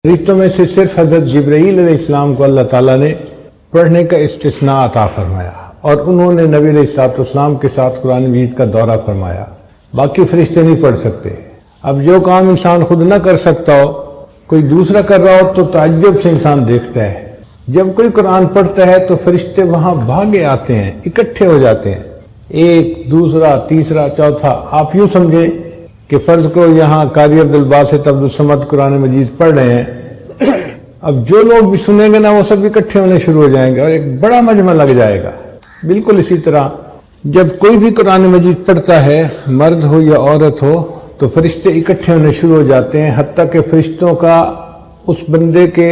فرشتوں میں سے صرف حضرت جبرائیل علیہ السلام کو اللہ تعالیٰ نے پڑھنے کا استثناء عطا فرمایا اور انہوں نے نبی علیہ السلام کے ساتھ قرآن مجید کا دورہ فرمایا. باقی فرشتے نہیں پڑھ سکتے. اب جو کام انسان خود نہ کر سکتا ہو کوئی دوسرا کر رہا ہو تو تعجب سے انسان دیکھتا ہے. جب کوئی قرآن پڑھتا ہے تو فرشتے وہاں بھاگے آتے ہیں، اکٹھے ہو جاتے ہیں، ایک دوسرا تیسرا چوتھا. آپ یوں سمجھیں کہ فرض کرو یہاں قاری عبدالباسط عبدالصمد قرآن مجید پڑھ رہے ہیں. اب جو لوگ بھی سنیں گے نا وہ سب اکٹھے ہونے شروع ہو جائیں گے اور ایک بڑا مجمع لگ جائے گا. بالکل اسی طرح جب کوئی بھی قرآن مجید پڑھتا ہے، مرد ہو یا عورت ہو، تو فرشتے اکٹھے ہونے شروع ہو جاتے ہیں، حتیٰ کہ فرشتوں کا اس بندے کے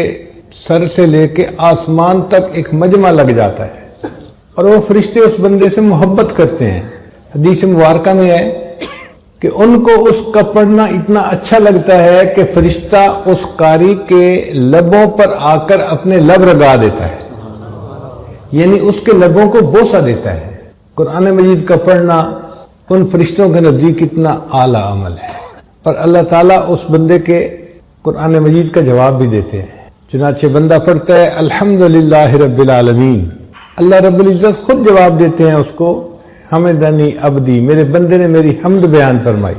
سر سے لے کے آسمان تک ایک مجمع لگ جاتا ہے اور وہ فرشتے اس بندے سے محبت کرتے ہیں. حدیث مبارکہ میں ہے کہ ان کو اس کا پڑھنا اتنا اچھا لگتا ہے کہ فرشتہ اس قاری کے لبوں پر آ کر اپنے لب رگا دیتا ہے، یعنی اس کے لبوں کو بوسہ دیتا ہے. قرآن مجید کا پڑھنا ان فرشتوں کے نزدیک اتنا اعلیٰ عمل ہے اور اللہ تعالیٰ اس بندے کے قرآن مجید کا جواب بھی دیتے ہیں. چنانچہ بندہ پڑھتا ہے الحمدللہ رب العالمین، اللہ رب العزت خود جواب دیتے ہیں اس کو، حمدنی عبدی، میرے بندے نے میری حمد بیان فرمائی.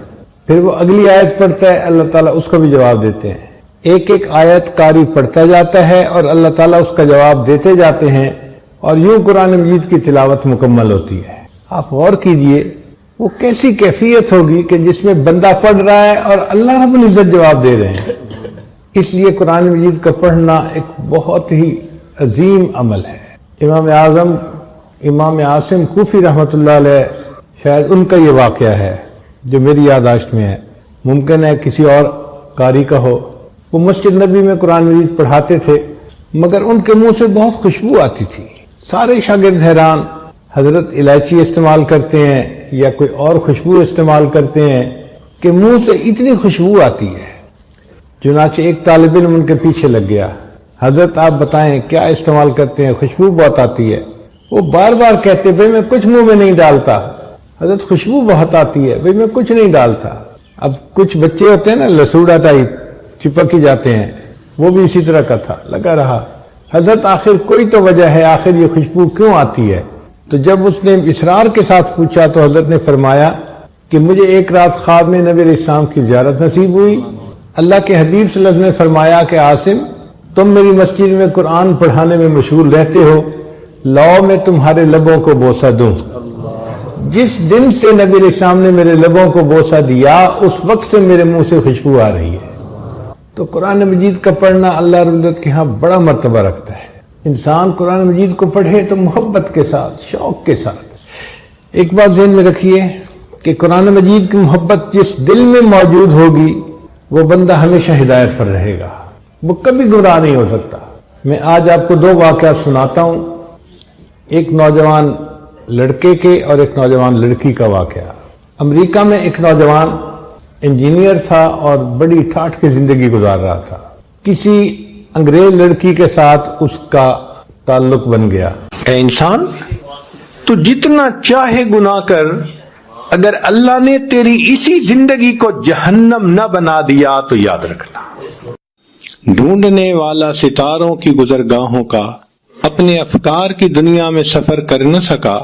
پھر وہ اگلی آیت پڑھتا ہے، اللہ تعالیٰ اس کا بھی جواب دیتے ہیں. ایک ایک آیت قاری پڑھتا جاتا ہے اور اللہ تعالیٰ اس کا جواب دیتے جاتے ہیں اور یوں قرآن مجید کی تلاوت مکمل ہوتی ہے. آپ غور کیجئے وہ کیسی کیفیت ہوگی کہ جس میں بندہ پڑھ رہا ہے اور اللہ رب العزت جواب دے رہے ہیں. اس لیے قرآن مجید کا پڑھنا ایک بہت ہی عظیم عمل ہے. امام اعظم امام عاصم کوفی رحمۃ اللہ علیہ، شاید ان کا یہ واقعہ ہے جو میری یادداشت میں ہے، ممکن ہے کسی اور قاری کا ہو. وہ مسجد نبی میں قرآن مجید پڑھاتے تھے مگر ان کے منہ سے بہت خوشبو آتی تھی. سارے شاگرد حیران، حضرت الائچی استعمال کرتے ہیں یا کوئی اور خوشبو استعمال کرتے ہیں کہ منہ سے اتنی خوشبو آتی ہے. چنانچہ ایک طالب علم ان کے پیچھے لگ گیا، حضرت آپ بتائیں کیا استعمال کرتے ہیں، خوشبو بہت آتی ہے. وہ بار بار کہتے بھئی میں کچھ منہ میں نہیں ڈالتا، حضرت خوشبو بہت آتی ہے، بھئی میں کچھ نہیں ڈالتا. اب کچھ بچے ہوتے ہیں نا لسوڑا ٹائپ، چپک ہی جاتے ہیں، وہ بھی اسی طرح کا تھا، لگا رہا. حضرت آخر کوئی تو وجہ ہے، آخر یہ خوشبو کیوں آتی ہے؟ تو جب اس نے اصرار کے ساتھ پوچھا تو حضرت نے فرمایا کہ مجھے ایک رات خواب میں نبی علیہ السلام کی زیارت نصیب ہوئی. اللہ کے حبیب صلی اللہ علیہ وسلم نے فرمایا کہ عاصم تم میری مسجد میں قرآن پڑھانے میں مشغول رہتے ہو، لاؤ میں تمہارے لبوں کو بوسہ دوں. جس دن سے نبی علیہ السلام نے میرے لبوں کو بوسہ دیا اس وقت سے میرے منہ سے خوشبو آ رہی ہے. تو قرآن مجید کا پڑھنا اللہ رب العزت کے ہاں بڑا مرتبہ رکھتا ہے. انسان قرآن مجید کو پڑھے تو محبت کے ساتھ، شوق کے ساتھ. ایک بات ذہن میں رکھیے کہ قرآن مجید کی محبت جس دل میں موجود ہوگی وہ بندہ ہمیشہ ہدایت پر رہے گا، وہ کبھی گمراہ نہیں ہو سکتا. میں آج آپ کو دو واقعات سناتا ہوں، ایک نوجوان لڑکے کے اور ایک نوجوان لڑکی کا واقعہ. امریکہ میں ایک نوجوان انجینئر تھا اور بڑی ٹھاٹھ کی زندگی گزار رہا تھا. کسی انگریز لڑکی کے ساتھ اس کا تعلق بن گیا. اے انسان، تو جتنا چاہے گناہ کر، اگر اللہ نے تیری اسی زندگی کو جہنم نہ بنا دیا تو یاد رکھنا، ڈھونڈنے والا ستاروں کی گزرگاہوں کا اپنے افکار کی دنیا میں سفر کر نہ سکا.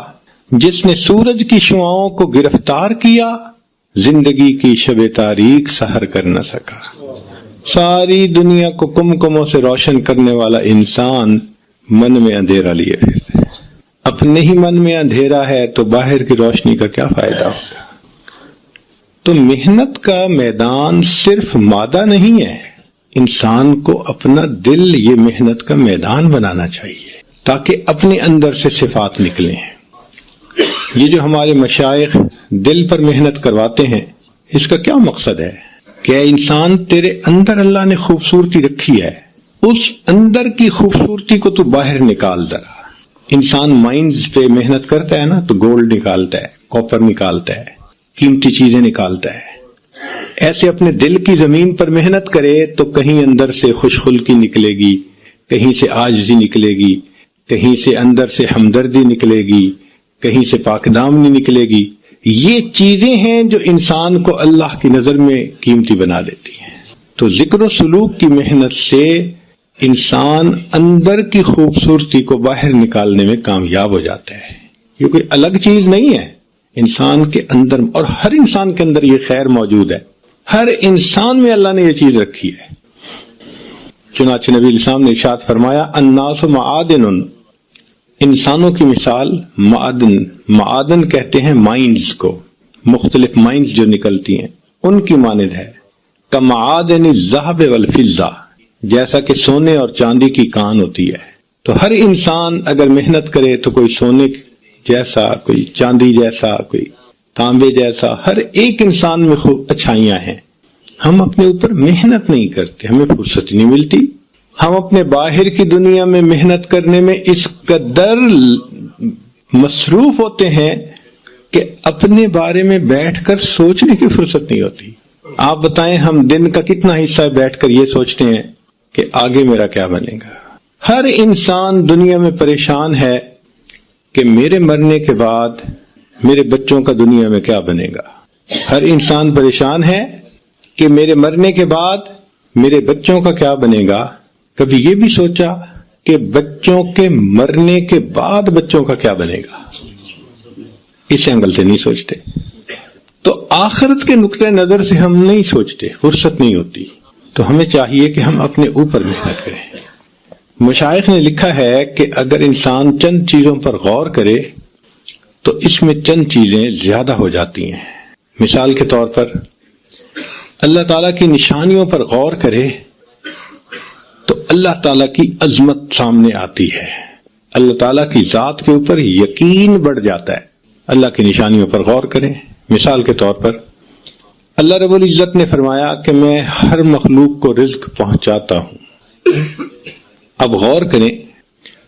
جس نے سورج کی شعاؤں کو گرفتار کیا، زندگی کی شب تاریک سحر کر نہ سکا. ساری دنیا کو کمکموں سے روشن کرنے والا انسان من میں اندھیرا لیے پھرتا ہے. اپنے ہی من میں اندھیرا ہے تو باہر کی روشنی کا کیا فائدہ ہوگا؟ تو محنت کا میدان صرف مادہ نہیں ہے. انسان کو اپنا دل یہ محنت کا میدان بنانا چاہیے تاکہ اپنے اندر سے صفات نکلیں. یہ جو ہمارے مشائخ دل پر محنت کرواتے ہیں، اس کا کیا مقصد ہے کہ انسان تیرے اندر اللہ نے خوبصورتی رکھی ہے، اس اندر کی خوبصورتی کو تو باہر نکال ذرا. انسان مائنز پہ محنت کرتا ہے نا تو گولڈ نکالتا ہے، کاپر نکالتا ہے، قیمتی چیزیں نکالتا ہے. ایسے اپنے دل کی زمین پر محنت کرے تو کہیں اندر سے خوش خلقی نکلے گی، کہیں سے عاجزی نکلے گی، کہیں سے اندر سے ہمدردی نکلے گی، کہیں سے پاک دامنی نکلے گی. یہ چیزیں ہیں جو انسان کو اللہ کی نظر میں قیمتی بنا دیتی ہیں. تو ذکر و سلوک کی محنت سے انسان اندر کی خوبصورتی کو باہر نکالنے میں کامیاب ہو جاتا ہے. یہ کوئی الگ چیز نہیں ہے، انسان کے اندر، اور ہر انسان کے اندر یہ خیر موجود ہے. ہر انسان میں اللہ نے یہ چیز رکھی ہے. چنانچہ نبی علیہ السلام نے ارشاد فرمایا الناس معادن، انسانوں کی مثال معادن کہتے ہیں مائنز کو، مختلف مائنز جو نکلتی ہیں ان کی مانند ہے. کمعادن الذهب والفضہ، جیسا کہ سونے اور چاندی کی کان ہوتی ہے. تو ہر انسان اگر محنت کرے تو کوئی سونے جیسا، کوئی چاندی جیسا، کوئی تانبے جیسا، ہر ایک انسان میں خوب اچھائیاں ہیں. ہم اپنے اوپر محنت نہیں کرتے، ہمیں فرصت نہیں ملتی. ہم اپنے باہر کی دنیا میں محنت کرنے میں اس قدر مصروف ہوتے ہیں کہ اپنے بارے میں بیٹھ کر سوچنے کی فرصت نہیں ہوتی. آپ بتائیں ہم دن کا کتنا حصہ بیٹھ کر یہ سوچتے ہیں کہ آگے میرا کیا بنے گا. ہر انسان دنیا میں پریشان ہے کہ میرے مرنے کے بعد میرے بچوں کا دنیا میں کیا بنے گا. ہر انسان پریشان ہے کہ میرے مرنے کے بعد میرے بچوں کا کیا بنے گا. کبھی یہ بھی سوچا کہ بچوں کے مرنے کے بعد بچوں کا کیا بنے گا؟ اس اینگل سے نہیں سوچتے. تو آخرت کے نقطہ نظر سے ہم نہیں سوچتے، فرصت نہیں ہوتی. تو ہمیں چاہیے کہ ہم اپنے اوپر محنت کریں. مشائخ نے لکھا ہے کہ اگر انسان چند چیزوں پر غور کرے تو اس میں چند چیزیں زیادہ ہو جاتی ہیں. مثال کے طور پر اللہ تعالیٰ کی نشانیوں پر غور کرے تو اللہ تعالیٰ کی عظمت سامنے آتی ہے، اللہ تعالیٰ کی ذات کے اوپر یقین بڑھ جاتا ہے. اللہ کی نشانیوں پر غور کریں. مثال کے طور پر اللہ رب العزت نے فرمایا کہ میں ہر مخلوق کو رزق پہنچاتا ہوں. اب غور کریں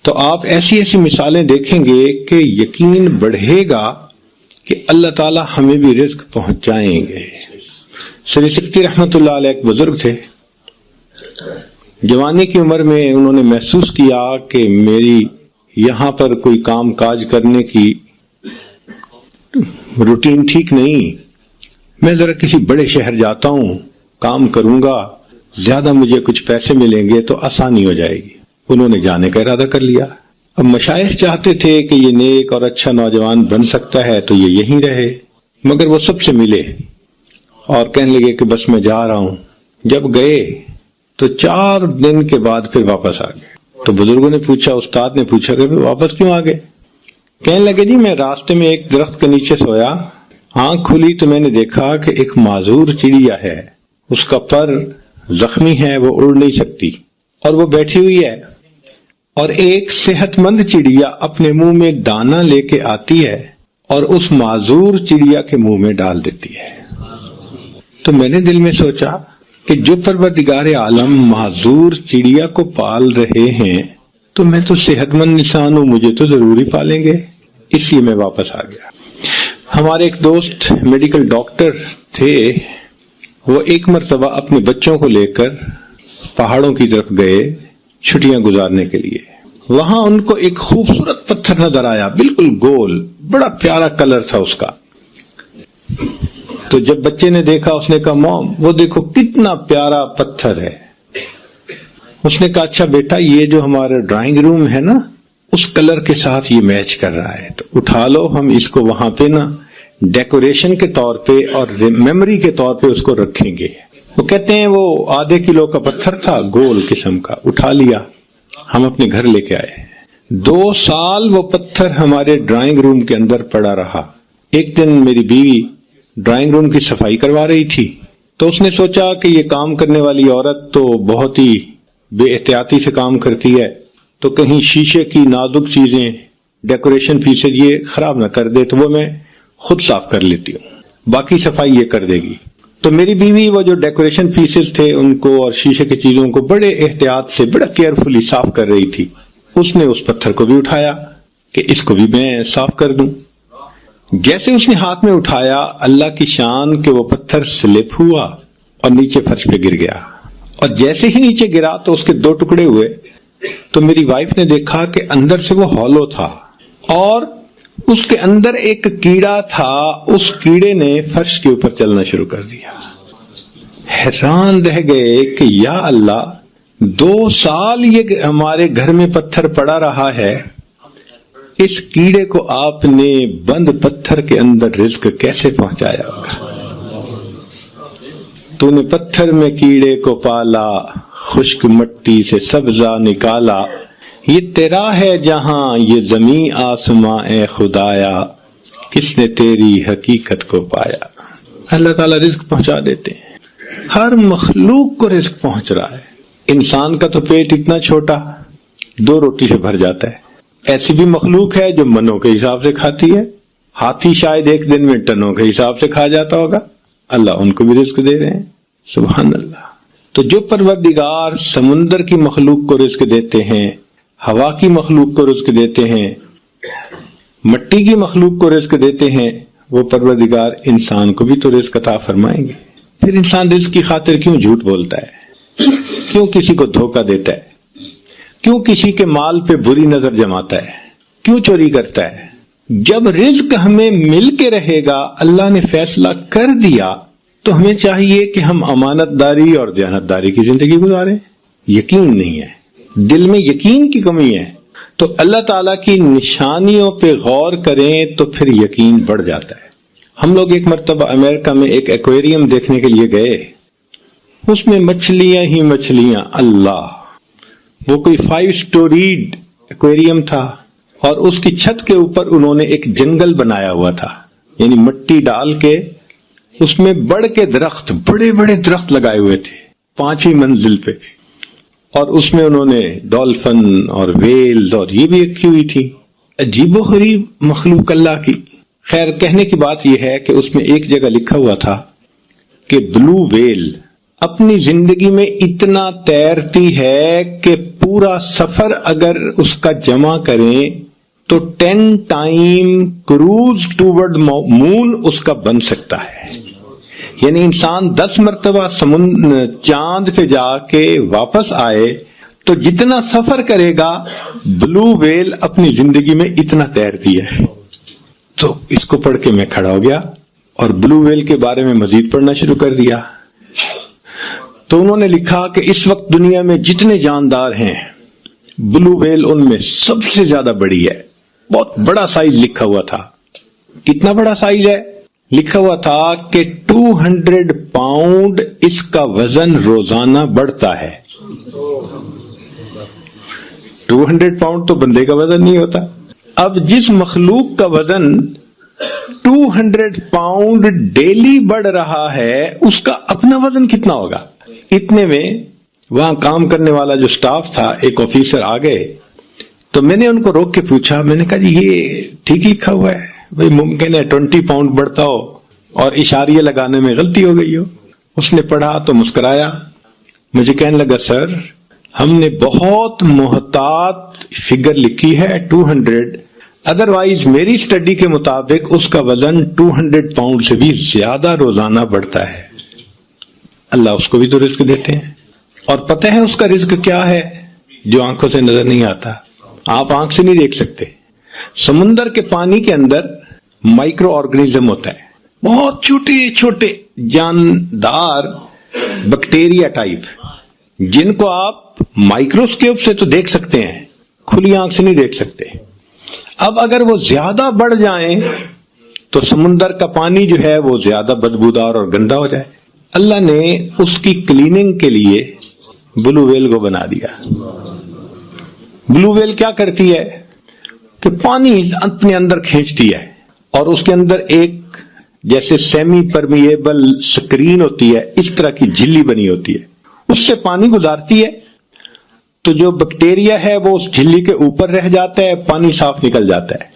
تو آپ ایسی ایسی مثالیں دیکھیں گے کہ یقین بڑھے گا کہ اللہ تعالیٰ ہمیں بھی رزق پہنچائیں گے. سری سکتی رحمت اللہ علیہ ایک بزرگ تھے. جوانی کی عمر میں انہوں نے محسوس کیا کہ میری یہاں پر کوئی کام کاج کرنے کی روٹین ٹھیک نہیں، میں ذرا کسی بڑے شہر جاتا ہوں، کام کروں گا، زیادہ مجھے کچھ پیسے ملیں گے تو آسانی ہو جائے گی. انہوں نے جانے کا ارادہ کر لیا. اب مشائخ چاہتے تھے کہ یہ نیک اور اچھا نوجوان بن سکتا ہے تو یہ یہیں رہے، مگر وہ سب سے ملے اور کہنے لگے کہ بس میں جا رہا ہوں. جب گئے تو 4 دن کے بعد پھر واپس آ گئے. تو بزرگوں نے پوچھا، استاد نے پوچھا کہ واپس کیوں آ گئے؟ کہنے لگے جی میں راستے میں ایک درخت کے نیچے سویا، آنکھ کھلی تو میں نے دیکھا کہ ایک معذور چڑیا ہے، اس کا پر زخمی ہے، وہ اڑ نہیں سکتی اور وہ بیٹھی ہوئی ہے، اور ایک صحت مند چڑیا اپنے منہ میں دانہ لے کے آتی ہے اور اس معذور چڑیا کے منہ میں ڈال دیتی ہے. تو میں نے دل میں سوچا کہ جو پروردگار عالم معذور چڑیا کو پال رہے ہیں تو میں تو صحت مند انسان ہوں، مجھے تو ضروری پالیں گے. اس لیے میں واپس آ گیا. ہمارے ایک دوست میڈیکل ڈاکٹر تھے، وہ ایک مرتبہ اپنے بچوں کو لے کر پہاڑوں کی طرف گئے چھٹیاں گزارنے کے لیے. وہاں ان کو ایک خوبصورت پتھر نظر آیا، بالکل گول، بڑا پیارا کلر تھا اس کا. تو جب بچے نے دیکھا اس نے کہا موم وہ دیکھو کتنا پیارا پتھر ہے. اس نے کہا اچھا بیٹا یہ جو ہمارا ڈرائنگ روم ہے نا اس کلر کے ساتھ یہ میچ کر رہا ہے، تو اٹھا لو، ہم اس کو وہاں پہ نا ڈیکوریشن کے طور پہ اور میموری کے طور پہ اس کو رکھیں گے. وہ کہتے ہیں وہ ½ کلو کا پتھر تھا، گول قسم کا. اٹھا لیا، ہم اپنے گھر لے کے آئے. 2 سال وہ پتھر ہمارے ڈرائنگ روم کے اندر پڑا رہا. ایک دن میری بیوی ڈرائنگ روم کی صفائی کروا رہی تھی تو اس نے سوچا کہ یہ کام کرنے والی عورت تو بہت ہی بے احتیاطی سے کام کرتی ہے، تو کہیں شیشے کی نازک چیزیں، ڈیکوریشن پیسز یہ خراب نہ کر دے، تو وہ میں خود صاف کر لیتی ہوں، باقی صفائی یہ کر دے گی. تو میری بیوی وہ جو ڈیکوریشن پیسز تھے ان کو اور شیشے کی چیزوں کو بڑے احتیاط سے بڑا کیئرفلی صاف کر رہی تھی. اس نے اس پتھر کو بھی اٹھایا کہ اس کو بھی میں صاف کر دوں. جیسے اس نے ہاتھ میں اٹھایا، اللہ کی شان کہ وہ پتھر سلپ ہوا اور نیچے فرش پہ گر گیا. اور جیسے ہی نیچے گرا تو اس کے 2 ٹکڑے ہوئے. تو میری وائف نے دیکھا کہ اندر سے وہ ہالو تھا اور اس کے اندر ایک کیڑا تھا. اس کیڑے نے فرش کے اوپر چلنا شروع کر دیا. حیران رہ گئے کہ یا اللہ 2 سال یہ ہمارے گھر میں پتھر پڑا رہا ہے، اس کیڑے کو آپ نے بند پتھر کے اندر رزق کیسے پہنچایا ہوگا؟ تو نے پتھر میں کیڑے کو پالا، خشک مٹی سے سبزہ نکالا، یہ تیرا ہے جہاں یہ زمین آسماں اے خدایا، کس نے تیری حقیقت کو پایا۔ اللہ تعالیٰ رزق پہنچا دیتے ہیں، ہر مخلوق کو رزق پہنچ رہا ہے۔ انسان کا تو پیٹ اتنا چھوٹا 2 روٹی سے بھر جاتا ہے، ایسی بھی مخلوق ہے جو منوں کے حساب سے کھاتی ہے، ہاتھی شاید ایک دن میں ٹنوں کے حساب سے کھا جاتا ہوگا، اللہ ان کو بھی رزق دے رہے ہیں، سبحان اللہ۔ تو جو پروردگار سمندر کی مخلوق کو رزق دیتے ہیں، ہوا کی مخلوق کو رزق دیتے ہیں، مٹی کی مخلوق کو رزق دیتے ہیں، وہ پروردگار انسان کو بھی تو رزق عطا فرمائیں گے۔ پھر انسان رزق کی خاطر کیوں جھوٹ بولتا ہے، کیوں کسی کو دھوکہ دیتا ہے، کیوں کسی کے مال پہ بری نظر جماتا ہے، کیوں چوری کرتا ہے؟ جب رزق ہمیں مل کے رہے گا، اللہ نے فیصلہ کر دیا، تو ہمیں چاہیے کہ ہم امانت داری اور دیانتداری کی زندگی گزاریں۔ یقین نہیں ہے، دل میں یقین کی کمی ہے، تو اللہ تعالیٰ کی نشانیوں پہ غور کریں تو پھر یقین بڑھ جاتا ہے۔ ہم لوگ ایک مرتبہ امریکہ میں ایک ایکویریم دیکھنے کے لیے گئے، اس میں مچھلیاں ہی مچھلیاں، اللہ، وہ کوئی 5 سٹوریڈ ایکویریم تھا، اور اس کی چھت کے اوپر انہوں نے ایک جنگل بنایا ہوا تھا، یعنی مٹی ڈال کے اس میں بڑھ کے درخت، بڑے بڑے درخت لگائے ہوئے تھے 5ویں منزل پہ، اور اس میں انہوں نے ڈولفن اور ویلز اور یہ بھی رکھی ہوئی تھی، عجیب و غریب مخلوق اللہ کی۔ خیر، کہنے کی بات یہ ہے کہ اس میں ایک جگہ لکھا ہوا تھا کہ بلو ویل اپنی زندگی میں اتنا تیرتی ہے کہ پورا سفر اگر اس کا جمع کریں تو 10 ٹائم کروز ٹوورڈ مون اس کا بن سکتا ہے، یعنی انسان 10 مرتبہ چاند پہ جا کے واپس آئے تو جتنا سفر کرے گا، بلو ویل اپنی زندگی میں اتنا تیرتی ہے۔ تو اس کو پڑھ کے میں کھڑا ہو گیا اور بلو ویل کے بارے میں مزید پڑھنا شروع کر دیا۔ تو انہوں نے لکھا کہ اس وقت دنیا میں جتنے جاندار ہیں، بلو ویل ان میں سب سے زیادہ بڑی ہے۔ بہت بڑا سائز لکھا ہوا تھا۔ کتنا بڑا سائز ہے؟ لکھا ہوا تھا کہ 200 پاؤنڈ اس کا وزن روزانہ بڑھتا ہے۔ 200 پاؤنڈ تو بندے کا وزن نہیں ہوتا۔ اب جس مخلوق کا وزن 200 پاؤنڈ ڈیلی بڑھ رہا ہے، اس کا اپنا وزن کتنا ہوگا؟ اتنے میں وہاں کام کرنے والا جو سٹاف تھا، ایک آفیسر آ گئے، تو میں نے ان کو روک کے پوچھا، میں نے کہا جی یہ ٹھیک لکھا ہوا ہے؟ بھئی ممکن ہے 20 پاؤنڈ بڑھتا ہو اور اشاریہ لگانے میں غلطی ہو گئی ہو۔ اس نے پڑھا تو مسکرایا، مجھے کہنے لگا سر ہم نے بہت محتاط فگر لکھی ہے 200، ادروائز میری اسٹڈی کے مطابق اس کا وزن 200 پاؤنڈ سے بھی زیادہ روزانہ بڑھتا ہے۔ اللہ اس کو بھی تو رزق دیتے ہیں، اور پتہ ہے اس کا رزق کیا ہے جو آنکھوں سے نظر نہیں آتا، آپ آنکھ سے نہیں دیکھ سکتے۔ سمندر کے پانی کے اندر مائکرو آرگنیزم ہوتا ہے، بہت چھوٹے چھوٹے جاندار بیکٹیریا ٹائپ، جن کو آپ مائکروسکوپ سے تو دیکھ سکتے ہیں، کھلی آنکھ سے نہیں دیکھ سکتے۔ اب اگر وہ زیادہ بڑھ جائیں تو سمندر کا پانی جو ہے وہ زیادہ بدبودار اور گندا ہو جائے۔ اللہ نے اس کی کلیننگ کے لیے بلو ویل کو بنا دیا۔ بلو ویل کیا کرتی ہے کہ پانی اپنے اندر کھینچتی ہے، اور اس کے اندر ایک جیسے سیمی پرمیبل سکرین ہوتی ہے، اس طرح کی جھلی بنی ہوتی ہے، اس سے پانی گزارتی ہے، تو جو بیکٹیریا ہے وہ اس جھلی کے اوپر رہ جاتا ہے، پانی صاف نکل جاتا ہے،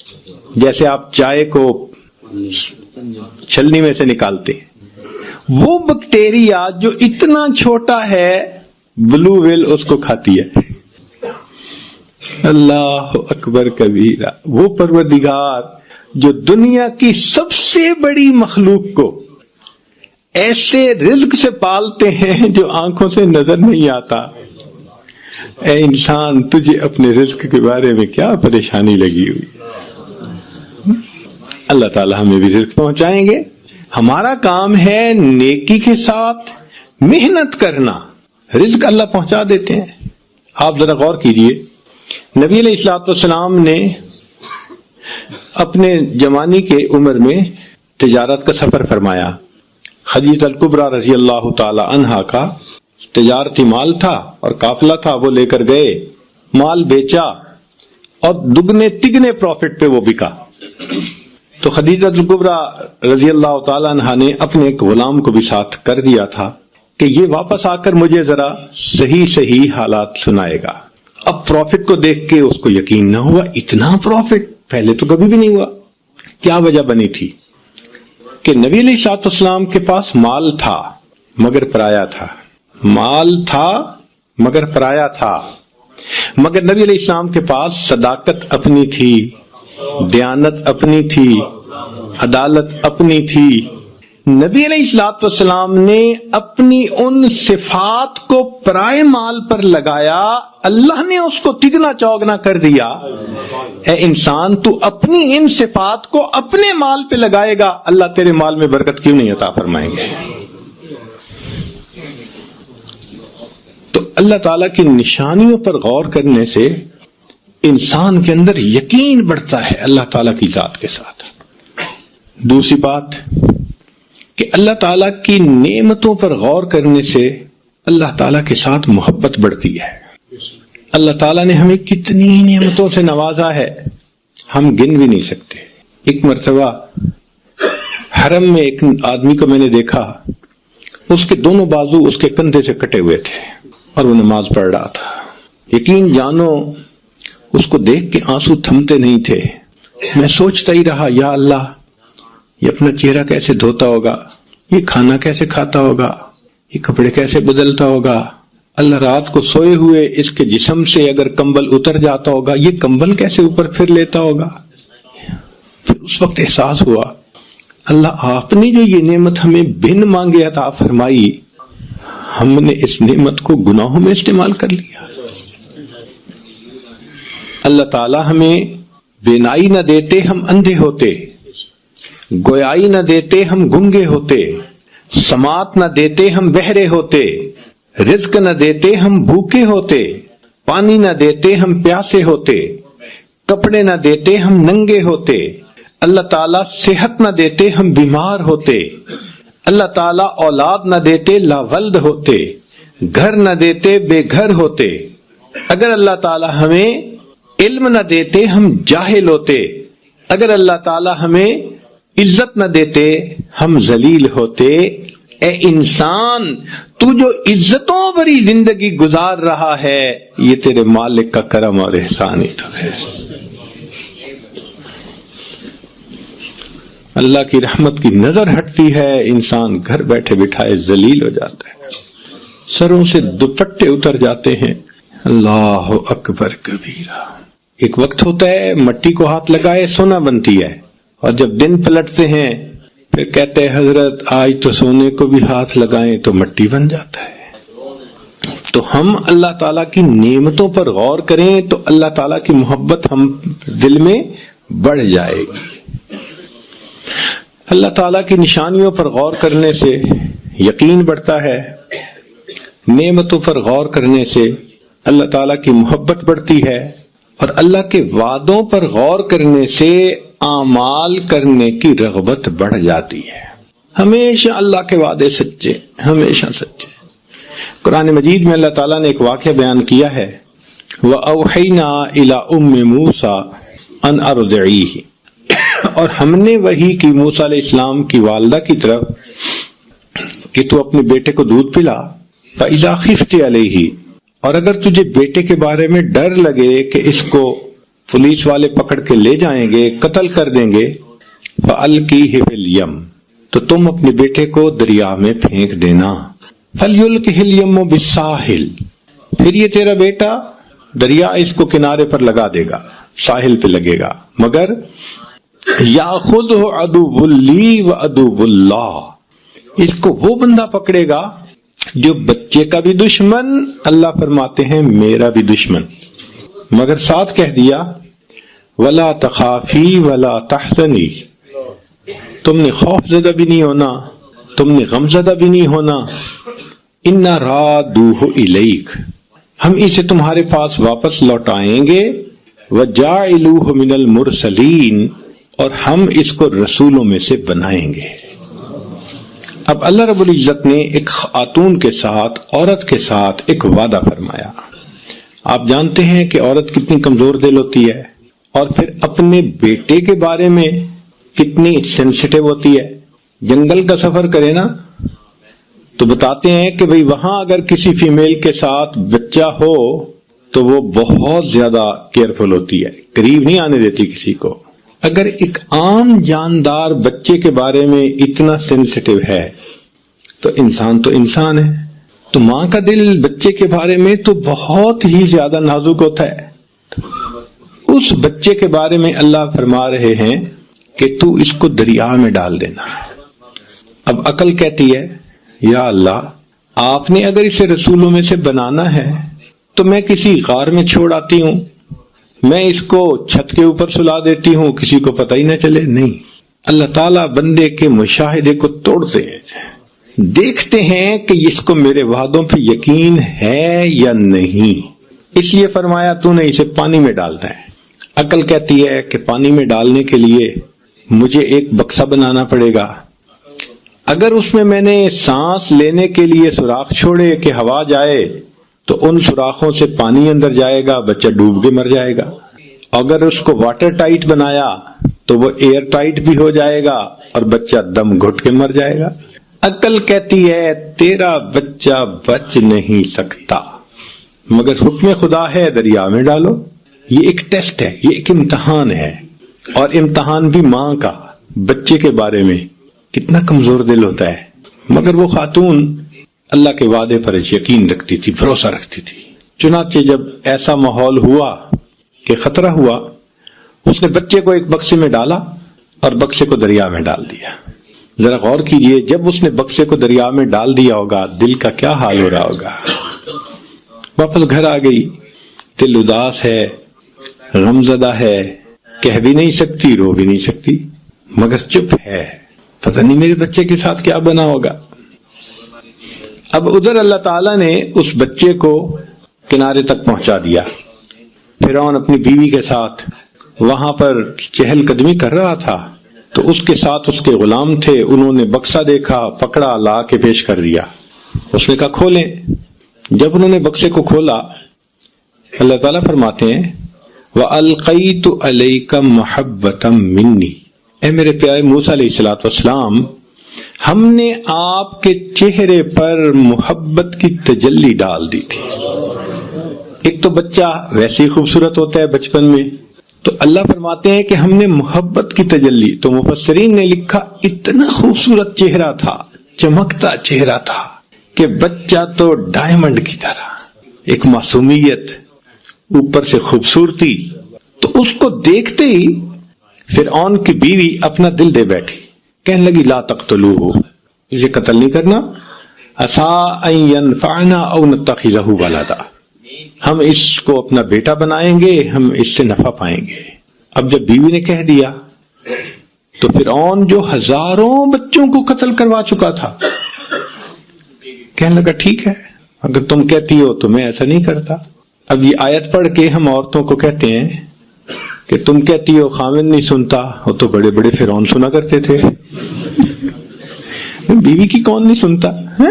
جیسے آپ چائے کو چھلنی میں سے نکالتے ہیں۔ وہ بیکٹیریا جو اتنا چھوٹا ہے، بلو ویل اس کو کھاتی ہے۔ اللہ اکبر کبیرہ۔ وہ پروردگار جو دنیا کی سب سے بڑی مخلوق کو ایسے رزق سے پالتے ہیں جو آنکھوں سے نظر نہیں آتا۔ اے انسان، تجھے اپنے رزق کے بارے میں کیا پریشانی لگی ہوئی؟ اللہ تعالی ہمیں بھی رزق پہنچائیں گے۔ ہمارا کام ہے نیکی کے ساتھ محنت کرنا، رزق اللہ پہنچا دیتے ہیں۔ آپ ذرا غور کیجئے، نبی علیہ الصلوۃ والسلام نے اپنے جوانی کے عمر میں تجارت کا سفر فرمایا۔ خدیجہ الکبریٰ رضی اللہ تعالی عنہا کا تجارتی مال تھا اور قافلہ تھا، وہ لے کر گئے، مال بیچا اور دگنے تگنے پروفٹ پہ وہ بکا۔ تو خدیجہ الکبریٰ رضی اللہ تعالی عنہا نے اپنے ایک غلام کو بھی ساتھ کر دیا تھا کہ یہ واپس آ کر مجھے ذرا صحیح حالات سنائے گا۔ اب پروفٹ کو دیکھ کے اس کو یقین نہ ہوا، اتنا پروفٹ پہلے تو کبھی بھی نہیں ہوا۔ کیا وجہ بنی تھی کہ نبی علیہ الصلوۃ والسلام کے پاس مال تھا مگر پرایا تھا، مال تھا مگر پرایا تھا، مگر نبی علیہ السلام کے پاس صداقت اپنی تھی، دیانت اپنی تھی، عدالت اپنی تھی۔ نبی علیہ الصلوۃ والسلام نے اپنی ان صفات کو پرائے مال پر لگایا، اللہ نے اس کو تگنا چوگنا کر دیا۔ اے انسان، تو اپنی ان صفات کو اپنے مال پہ لگائے گا، اللہ تیرے مال میں برکت کیوں نہیں عطا فرمائیں گے؟ تو اللہ تعالیٰ کی نشانیوں پر غور کرنے سے انسان کے اندر یقین بڑھتا ہے اللہ تعالیٰ کی ذات کے ساتھ۔ دوسری بات کہ اللہ تعالیٰ کی نعمتوں پر غور کرنے سے اللہ تعالیٰ کے ساتھ محبت بڑھتی ہے۔ اللہ تعالیٰ نے ہمیں کتنی نعمتوں سے نوازا ہے، ہم گن بھی نہیں سکتے۔ ایک مرتبہ حرم میں ایک آدمی کو میں نے دیکھا، اس کے دونوں بازو اس کے کندھے سے کٹے ہوئے تھے اور وہ نماز پڑھ رہا تھا۔ یقین جانو اس کو دیکھ کے آنسو تھمتے نہیں تھے۔ میں سوچتا ہی رہا، یا اللہ، یہ اپنا چہرہ کیسے دھوتا ہوگا، یہ کھانا کیسے کھاتا ہوگا، یہ کپڑے کیسے بدلتا ہوگا۔ اللہ رات کو سوئے ہوئے اس کے جسم سے اگر کمبل اتر جاتا ہوگا، یہ کمبل کیسے اوپر پھر لیتا ہوگا۔ پھر اس وقت احساس ہوا، اللہ آپ نے جو یہ نعمت ہمیں بن مانگے عطا فرمائی، ہم نے اس نعمت کو گناہوں میں استعمال کر لیا۔ اللہ تعالی ہمیں بینائی نہ دیتے ہم اندھے ہوتے، گویائی نہ دیتے ہم گنگے ہوتے، سماعت نہ دیتے ہم بہرے ہوتے، رزق نہ دیتے ہم بھوکے ہوتے، پانی نہ دیتے ہم پیاسے ہوتے، کپڑے نہ دیتے ہم ننگے ہوتے، اللہ تعالیٰ صحت نہ دیتے ہم بیمار ہوتے، اللہ تعالیٰ اولاد نہ دیتے لاولد ہوتے، گھر نہ دیتے بے گھر ہوتے، اگر اللہ تعالیٰ ہمیں علم نہ دیتے ہم جاہل ہوتے، اگر اللہ تعالیٰ ہمیں عزت نہ دیتے ہم ذلیل ہوتے۔ اے انسان، تو جو عزتوں بھری زندگی گزار رہا ہے، یہ تیرے مالک کا کرم اور احسان ہی تو ہے۔ اللہ کی رحمت کی نظر ہٹتی ہے، انسان گھر بیٹھے بٹھائے ذلیل ہو جاتا ہے، سروں سے دوپٹے اتر جاتے ہیں۔ اللہ اکبر کبیرہ۔ ایک وقت ہوتا ہے مٹی کو ہاتھ لگائے سونا بنتی ہے، اور جب دن پلٹتے ہیں پھر کہتے ہیں حضرت آج تو سونے کو بھی ہاتھ لگائیں تو مٹی بن جاتا ہے۔ تو ہم اللہ تعالیٰ کی نعمتوں پر غور کریں تو اللہ تعالیٰ کی محبت ہم دل میں بڑھ جائے گی۔ اللہ تعالیٰ کی نشانیوں پر غور کرنے سے یقین بڑھتا ہے، نعمتوں پر غور کرنے سے اللہ تعالیٰ کی محبت بڑھتی ہے، اور اللہ کے وعدوں پر غور کرنے سے اعمال کرنے کی رغبت بڑھ جاتی ہے۔ ہمیشہ اللہ کے وعدے سچے، ہمیشہ سچے۔ قرآن مجید میں اللہ تعالیٰ نے ایک واقعہ بیان کیا ہے، وَأَوْحَيْنَا إِلَىٰ أُمِّ مُوسَىٰ أَنْ أَرْضِعِيهِ، اور ہم نے وحی کی موسیٰ علیہ السلام کی والدہ کی طرف کہ تو اپنے بیٹے کو دودھ پلا، فَإِذَا خِفْتِ عَلَيْهِ، اور اگر تجھے بیٹے کے بارے میں ڈر لگے کہ اس کو پولیس والے پکڑ کے لے جائیں گے، قتل کر دیں گے، فَأَلْقِيهِ فِي الْيَمِّ، تو تم اپنے بیٹے کو دریا میں پھینک دینا، فَلْيُلْقِهِ الْيَمُّ بِالسَّاحِلِ، پھر یہ تیرا بیٹا دریا اس کو کنارے پر لگا دے گا، ساحل پہ لگے گا، مگر يَأْخُذْهُ عَدُوٌّ لِّي وَعَدُوٌّ اللَّهِ، اس کو وہ بندہ پکڑے گا جو بچے کا بھی دشمن، اللہ فرماتے ہیں میرا بھی دشمن، مگر ساتھ کہہ دیا وَلَا تَخَافِي وَلَا تَحْزَنِي، تم نے خوف زدہ بھی نہیں ہونا، تم نے غم زدہ بھی نہیں ہونا، انا رادوہ الیک، ہم اسے تمہارے پاس واپس لوٹائیں گے، وجاعلوہ من المرسلین، اور ہم اس کو رسولوں میں سے بنائیں گے۔ اب اللہ رب العزت نے ایک خاتون کے ساتھ، عورت کے ساتھ ایک وعدہ فرمایا۔ آپ جانتے ہیں کہ عورت کتنی کمزور دل ہوتی ہے، اور پھر اپنے بیٹے کے بارے میں کتنی سینسیٹیو ہوتی ہے۔ جنگل کا سفر کرے نا تو بتاتے ہیں کہ بھئی وہاں اگر کسی فیمیل کے ساتھ بچہ ہو تو وہ بہت زیادہ کیئرفل ہوتی ہے، قریب نہیں آنے دیتی کسی کو۔ اگر ایک عام جاندار بچے کے بارے میں اتنا سینسیٹیو ہے تو انسان ہے۔ تو ماں کا دل بچے کے بارے میں تو بہت ہی زیادہ نازک ہوتا ہے۔ اس بچے کے بارے میں اللہ فرما رہے ہیں کہ تو اس کو دریا میں ڈال دینا۔ اب عقل کہتی ہے یا اللہ، آپ نے اگر اسے رسولوں میں سے بنانا ہے تو میں کسی غار میں چھوڑ آتی ہوں، میں اس کو چھت کے اوپر سلا دیتی ہوں، کسی کو پتہ ہی نہ چلے۔ نہیں، اللہ تعالیٰ بندے کے مشاہدے کو توڑتے ہیں، دیکھتے ہیں کہ اس کو میرے وعدوں پہ یقین ہے یا نہیں، اس لیے فرمایا تو نے اسے پانی میں ڈالنا ہے۔ عقل کہتی ہے کہ پانی میں ڈالنے کے لیے مجھے ایک بکسا بنانا پڑے گا، اگر اس میں نے سانس لینے کے لیے سوراخ چھوڑے کہ ہوا جائے تو ان سوراخوں سے پانی اندر جائے گا، بچہ ڈوب کے مر جائے گا۔ اگر اس کو واٹر ٹائٹ بنایا تو وہ ایئر ٹائٹ بھی ہو جائے گا اور بچہ دم گھٹ کے مر جائے گا۔ عقل کہتی ہے تیرا بچہ بچ نہیں سکتا، مگر حکم خدا ہے دریا میں ڈالو۔ یہ ایک ٹیسٹ ہے، یہ ایک امتحان ہے، اور امتحان بھی ماں کا بچے کے بارے میں کتنا کمزور دل ہوتا ہے۔ مگر وہ خاتون اللہ کے وعدے پر یقین رکھتی تھی، بھروسہ رکھتی تھی۔ چنانچہ جب ایسا ماحول ہوا کہ خطرہ ہوا، اس نے بچے کو ایک بکسے میں ڈالا اور بکسے کو دریا میں ڈال دیا۔ ذرا غور کیجئے، جب اس نے بکسے کو دریا میں ڈال دیا ہوگا دل کا کیا حال ہو رہا ہوگا۔ واپس گھر آ گئی، دل اداس ہے، غمزدہ ہے، کہہ بھی نہیں سکتی، رو بھی نہیں سکتی، مگر چپ ہے، پتہ نہیں میرے بچے کے ساتھ کیا بنا ہوگا۔ اب ادھر اللہ تعالیٰ نے اس بچے کو کنارے تک پہنچا دیا۔ فرعون اپنی بیوی کے ساتھ وہاں پر چہل قدمی کر رہا تھا تو اس کے ساتھ اس کے غلام تھے، انہوں نے بکسا دیکھا، پکڑا، لا کے پیش کر دیا۔ اس نے کہا کھولیں۔ جب انہوں نے بکسے کو کھولا، اللہ تعالیٰ فرماتے ہیں وَأَلْقَيْتُ عَلَيْكَ مَحَبَّةً مِّنِّي، اے میرے پیارے موسیٰ علیہ السلام، ہم نے آپ کے چہرے پر محبت کی تجلی ڈال دی تھی۔ ایک تو بچہ ویسے ہی خوبصورت ہوتا ہے بچپن میں، تو اللہ فرماتے ہیں کہ ہم نے محبت کی تجلی، تو مفسرین نے لکھا اتنا خوبصورت چہرہ تھا، چمکتا چہرہ تھا کہ بچہ تو ڈائمنڈ کی طرح، ایک معصومیت، اوپر سے خوبصورتی۔ تو اس کو دیکھتے ہی فرعون کی بیوی اپنا دل دے بیٹھی، کہنے لگی لا تقتلوہ، اسے قتل نہیں کرنا، عسیٰ ان ینفعنا او نتخذہ ولدا، ہم اس کو اپنا بیٹا بنائیں گے، ہم اس سے نفع پائیں گے۔ اب جب بیوی نے کہہ دیا تو فرعون جو ہزاروں بچوں کو قتل کروا چکا تھا کہنے لگا ٹھیک ہے، اگر تم کہتی ہو تو میں ایسا نہیں کرتا۔ اب یہ آیت پڑھ کے ہم عورتوں کو کہتے ہیں کہ تم کہتی ہو خاوند نہیں سنتا، وہ تو بڑے بڑے فرعون سنا کرتے تھے، بیوی کی کون نہیں سنتا ہے؟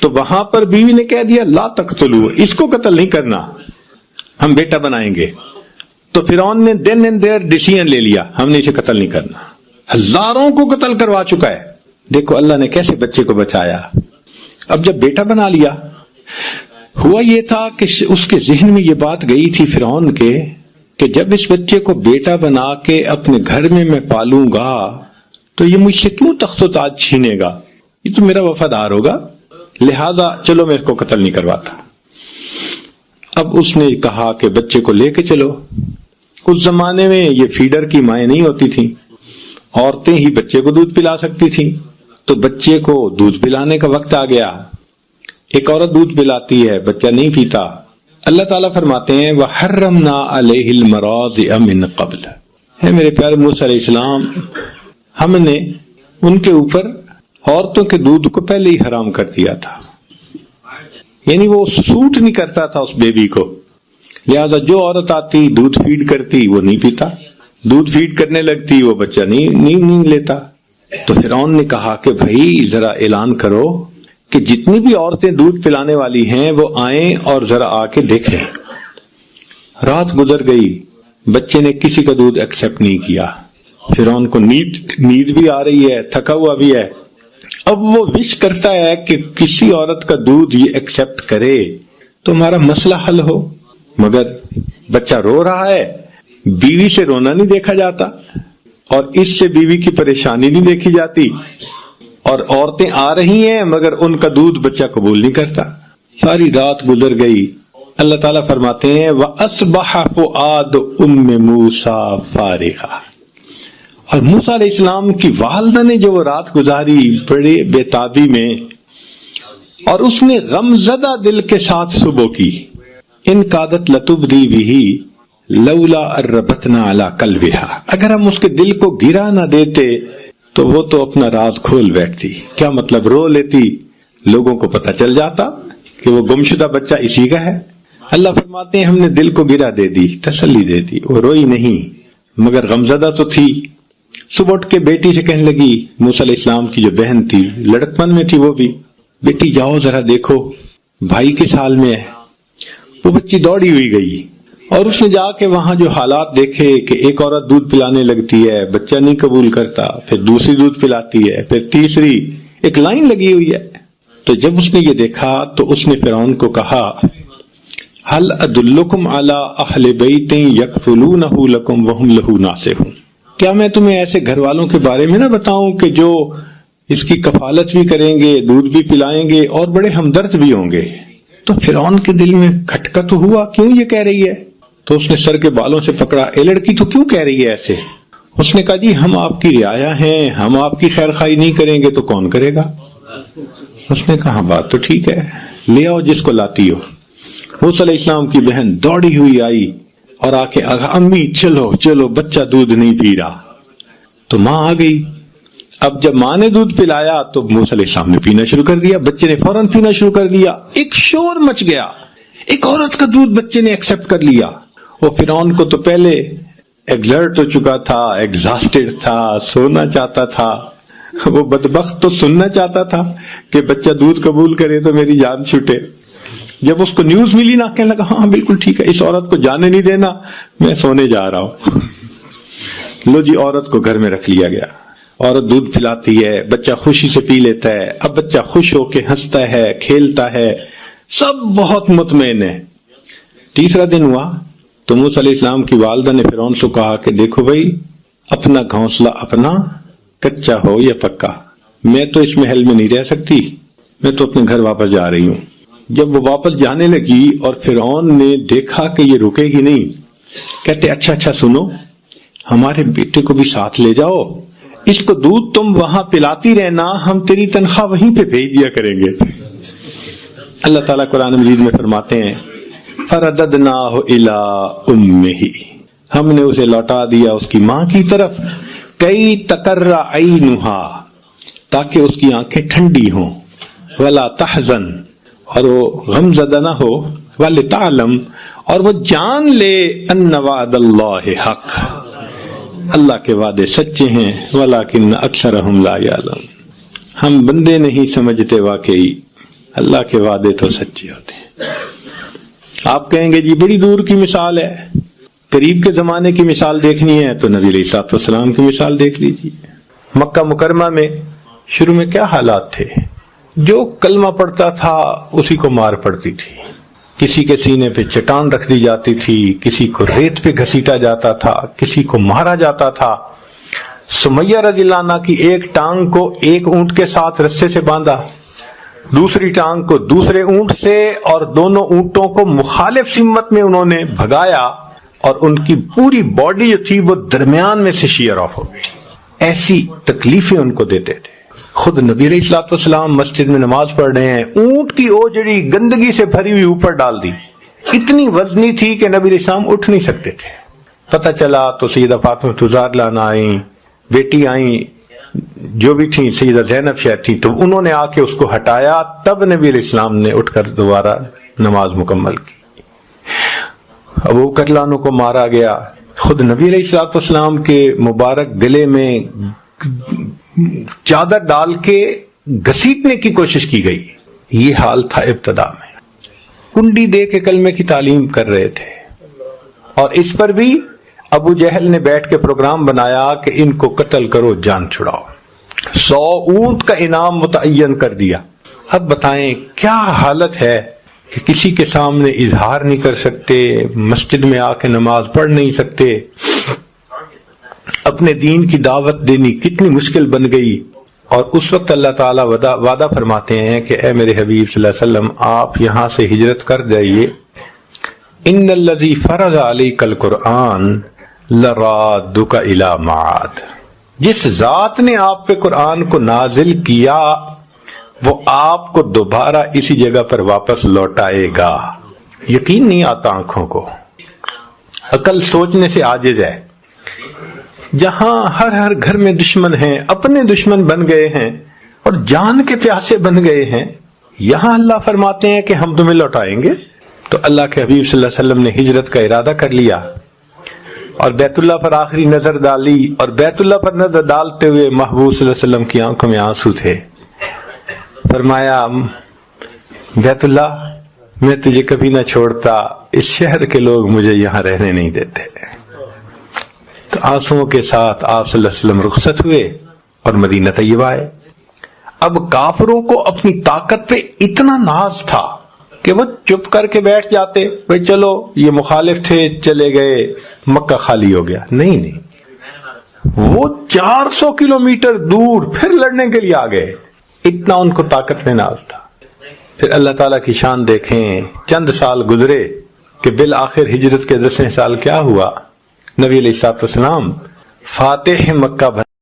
تو وہاں پر بیوی نے کہہ دیا لا تقتلوہ، اس کو قتل نہیں کرنا، ہم بیٹا بنائیں گے۔ تو فرعون نے دین اینڈ دیئر ڈیسیژن لے لیا، ہم نے اسے قتل نہیں کرنا۔ ہزاروں کو قتل کروا چکا ہے، دیکھو اللہ نے کیسے بچے کو بچایا۔ اب جب بیٹا بنا لیا، ہوا یہ تھا کہ اس کے ذہن میں یہ بات گئی تھی فرعون کے کہ جب اس بچے کو بیٹا بنا کے اپنے گھر میں پالوں گا تو یہ مجھ سے کیوں تخت و تاج چھینے گا، یہ تو میرا وفادار ہوگا، لہذا چلو میں اس کو قتل نہیں کرواتا۔ اب اس نے کہا کہ بچے کو لے کے چلو۔ اس زمانے میں یہ فیڈر کی مائیں نہیں ہوتی تھیں، عورتیں ہی بچے کو دودھ پلا سکتی تھیں، تو بچے کو دودھ پلانے کا وقت آ گیا۔ ایک عورت دودھ پلاتی ہے، بچہ نہیں پیتا، اللہ تعالیٰ فرماتے ہیں وَحَرَّمْنَا عَلَيْهِ الْمَرَاضِعَ مِنْ قَبْلِ، ہے میرے پیارے موسیٰ علیہ السلام، ہم نے ان کے اوپر عورتوں کے دودھ کو پہلے ہی حرام کر دیا تھا، یعنی وہ سوٹ نہیں کرتا تھا اس بیبی کو، لہذا جو عورت آتی دودھ فیڈ کرتی وہ نہیں پیتا، دودھ فیڈ کرنے لگتی وہ بچہ نہیں لیتا۔ تو فرعون نے کہا کہ بھائی ذرا اعلان کرو کہ جتنی بھی عورتیں دودھ پلانے والی ہیں وہ آئیں اور ذرا آ کے دیکھیں۔ رات گزر گئی، بچے نے کسی کا دودھ ایکسپٹ نہیں کیا۔ فرعون کو نیند بھی آ رہی ہے، تھکا ہوا بھی ہے، اب وہ وش کرتا ہے کہ کسی عورت کا دودھ یہ ایکسپٹ کرے تو ہمارا مسئلہ حل ہو، مگر بچہ رو رہا ہے، بیوی سے رونا نہیں دیکھا جاتا اور اس سے بیوی کی پریشانی نہیں دیکھی جاتی، اور عورتیں آ رہی ہیں مگر ان کا دودھ بچہ قبول نہیں کرتا۔ ساری رات گزر گئی۔ اللہ تعالیٰ فرماتے ہیں وَأَصْبَحَ فُؤَادُ أُمِّ مُوسَىٰ فَارِغًا، اور موسیٰ علیہ السلام کی والدہ نے جو وہ رات گزاری بڑے بےتابی میں، اور اس نے غم زدہ دل کے ساتھ صبح کی، ان قادت لتبدی بہ لولا ربطنا علی قلبها، اگر ہم اس کے دل کو گرا نہ دیتے تو وہ تو اپنا راز کھول بیٹھتی۔ کیا مطلب؟ رو لیتی، لوگوں کو پتہ چل جاتا کہ وہ گمشدہ بچہ اسی کا ہے۔ اللہ فرماتے ہیں ہم نے دل کو گرا دے دی، تسلی دے دی، وہ روئی نہیں مگر غمزدہ تو تھی۔ صبح اٹھ کے بیٹی سے کہنے لگی، موسیٰ علیہ السلام کی جو بہن تھی، لڑکپن میں تھی وہ بھی، بیٹی جاؤ ذرا دیکھو بھائی کس حال میں ہے۔ وہ بچی دوڑی ہوئی گئی اور اس نے جا کے وہاں جو حالات دیکھے کہ ایک عورت دودھ پلانے لگتی ہے، بچہ نہیں قبول کرتا، پھر دوسری دودھ پلاتی ہے، پھر تیسری، ایک لائن لگی ہوئی ہے۔ تو جب اس نے یہ دیکھا تو اس نے فرعون کو کہا هل ادلکم علی اہل بیت یکفلونہ لکم وہم لہ ناصحون، کیا میں تمہیں ایسے گھر والوں کے بارے میں نہ بتاؤں کہ جو اس کی کفالت بھی کریں گے، دودھ بھی پلائیں گے اور بڑے ہمدرد بھی ہوں گے۔ تو فرعون کے دل میں کھٹکا تو ہوا، کیوں یہ کہہ رہی ہے؟ تو اس نے سر کے بالوں سے پکڑا، اے لڑکی تو کیوں کہہ رہی ہے ایسے؟ اس نے کہا جی ہم آپ کی رعایا ہیں، ہم آپ کی خیر خواہی نہیں کریں گے تو کون کرے گا؟ اس نے کہا بات تو ٹھیک ہے، لے آؤ جس کو لاتی ہو۔ موسیٰ علیہ السلام کی بہن دوڑی ہوئی آئی اور آ کے امی چلو چلو بچہ دودھ نہیں پی رہا۔ تو ماں آ گئی۔ اب جب ماں نے دودھ پلایا تو موسیٰ علیہ السلام نے پینا شروع کر دیا، بچے نے فوراً پینا شروع کر دیا، ایک شور مچ گیا، ایک عورت کا دودھ بچے نے ایکسپٹ کر لیا۔ وہ فرعون کو تو پہلے ایگزرٹ ہو چکا تھا، ایگزاسٹڈ تھا، سونا چاہتا تھا، وہ بدبخت تو سننا چاہتا تھا کہ بچہ دودھ قبول کرے تو میری جان چھوٹے۔ جب اس کو نیوز ملی نا، کہنے لگا ہاں بالکل ٹھیک ہے، اس عورت کو جانے نہیں دینا، میں سونے جا رہا ہوں۔ لو جی، عورت کو گھر میں رکھ لیا گیا، عورت دودھ پلاتی ہے، بچہ خوشی سے پی لیتا ہے، اب بچہ خوش ہو کے ہنستا ہے، کھیلتا ہے، سب بہت مطمئن ہے۔ تیسرا دن ہوا تو موسیٰ علیہ السلام کی والدہ نے فرعون سے کہا کہ دیکھو بھائی، اپنا گھونسلہ اپنا، کچا ہو یا پکا، میں تو اس محل میں نہیں رہ سکتی، میں تو اپنے گھر واپس جا رہی ہوں۔ جب وہ واپس جانے لگی اور فرعون نے دیکھا کہ یہ رکے گی نہیں، کہتے اچھا سنو، ہمارے بیٹے کو بھی ساتھ لے جاؤ، اس کو دودھ تم وہاں پلاتی رہنا، ہم تیری تنخواہ وہیں پہ بھیج دیا کریں گے۔ اللہ تعالیٰ قرآن مجید میں فرماتے ہیں فَرَدَدْنَاهُ إِلَىٰ أُمِّهِ، ہم نے اسے لوٹا دیا اس کی ماں کی طرف، کئی تقرّ عَيْنُهَا، تاکہ اس کی آنکھیں ٹھنڈی ہوں، وَلَا تَحْزَنْ، اور وہ غم زدہ نہ ہو، وَلِتَعْلَمْ، اور وہ جان لے أَنَّ وَعْدَ اللَّهِ حق، اللہ کے وعدے سچے ہیں، وَلَكِنَّ أَكْثَرَهُمْ لَا يَعْلَمُونَ، ہم بندے نہیں سمجھتے، واقعی اللہ کے وعدے تو سچے ہوتے ہیں۔ آپ کہیں گے جی بڑی دور کی مثال ہے، قریب کے زمانے کی مثال دیکھنی ہے تو نبی علیہ السلام کی مثال دیکھ لیجیے۔ مکہ مکرمہ میں شروع میں کیا حالات تھے؟ جو کلمہ پڑھتا تھا اسی کو مار پڑتی تھی، کسی کے سینے پہ چٹان رکھ دی جاتی تھی، کسی کو ریت پہ گھسیٹا جاتا تھا، کسی کو مارا جاتا تھا۔ سمیہ رضی اللہ عنہ کی ایک ٹانگ کو ایک اونٹ کے ساتھ رسے سے باندھا، دوسری ٹانگ کو دوسرے اونٹ سے، اور دونوں اونٹوں کو مخالف سمت میں انہوں نے بھگایا، اور ان کی پوری باڈی جو تھی وہ درمیان میں سے شیئر آف ہو گئی۔ ایسی تکلیفیں ان کو دیتے تھے۔ خود نبی علیہ الصلوۃ والسلام مسجد میں نماز پڑھ رہے ہیں، اونٹ کی اوجڑی گندگی سے بھری ہوئی اوپر ڈال دی، اتنی وزنی تھی کہ نبی علیہ السلام اٹھ نہیں سکتے تھے۔ پتہ چلا تو سیدہ فاطمہ الزہرا لانا آئیں، بیٹی آئیں، جو بھی تھیں سیدہ زینب شاید تھیں، تو انہوں نے آ کے اس کو ہٹایا، تب نبی علیہ السلام نے اٹھ کر دوبارہ نماز مکمل کی۔ ابو بکر رضی اللہ عنہ کو مارا گیا، خود نبی علیہ السلام کے مبارک گلے میں چادر ڈال کے گھسیٹنے کی کوشش کی گئی۔ یہ حال تھا ابتدا میں، کنڈی دے کے کلمے کی تعلیم کر رہے تھے، اور اس پر بھی ابو جہل نے بیٹھ کے پروگرام بنایا کہ ان کو قتل کرو، جان چھڑاؤ، 100 اونٹ کا انعام متعین کر دیا۔ اب بتائیں کیا حالت ہے کہ کسی کے سامنے اظہار نہیں کر سکتے، مسجد میں آ کے نماز پڑھ نہیں سکتے، اپنے دین کی دعوت دینی کتنی مشکل بن گئی۔ اور اس وقت اللہ تعالیٰ وعدہ فرماتے ہیں کہ اے میرے حبیب صلی اللہ علیہ وسلم، آپ یہاں سے ہجرت کر جائیے، ان الذی فرض علیک القرآن لرادک الی معاد، جس ذات نے آپ پہ قرآن کو نازل کیا وہ آپ کو دوبارہ اسی جگہ پر واپس لوٹائے گا۔ یقین نہیں آتا آنکھوں کو، عقل سوچنے سے عاجز ہے۔ جہاں ہر گھر میں دشمن ہیں، اپنے دشمن بن گئے ہیں اور جان کے پیاسے بن گئے ہیں، یہاں اللہ فرماتے ہیں کہ ہم تمہیں لوٹائیں گے۔ تو اللہ کے حبیب صلی اللہ علیہ وسلم نے ہجرت کا ارادہ کر لیا اور بیت اللہ پر آخری نظر ڈالی، اور بیت اللہ پر نظر ڈالتے ہوئے محبوب صلی اللہ علیہ وسلم کی آنکھوں میں آنسو تھے۔ فرمایا بیت اللہ، میں تجھے کبھی نہ چھوڑتا، اس شہر کے لوگ مجھے یہاں رہنے نہیں دیتے۔ تو آنسوؤں کے ساتھ آپ صلی اللہ علیہ وسلم رخصت ہوئے اور مدینہ طیبہ آئے۔ اب کافروں کو اپنی طاقت پہ اتنا ناز تھا کہ وہ چپ کر کے بیٹھ جاتے، بھئی چلو یہ مخالف تھے چلے گئے، مکہ خالی ہو گیا۔ نہیں، وہ 400 کلومیٹر دور پھر لڑنے کے لیے آ گئے، اتنا ان کو طاقت میں ناز تھا۔ پھر اللہ تعالیٰ کی شان دیکھیں، چند سال گزرے کہ بالآخر ہجرت کے 10ویں سال کیا ہوا، نبی علیہ السلام فاتح مکہ بن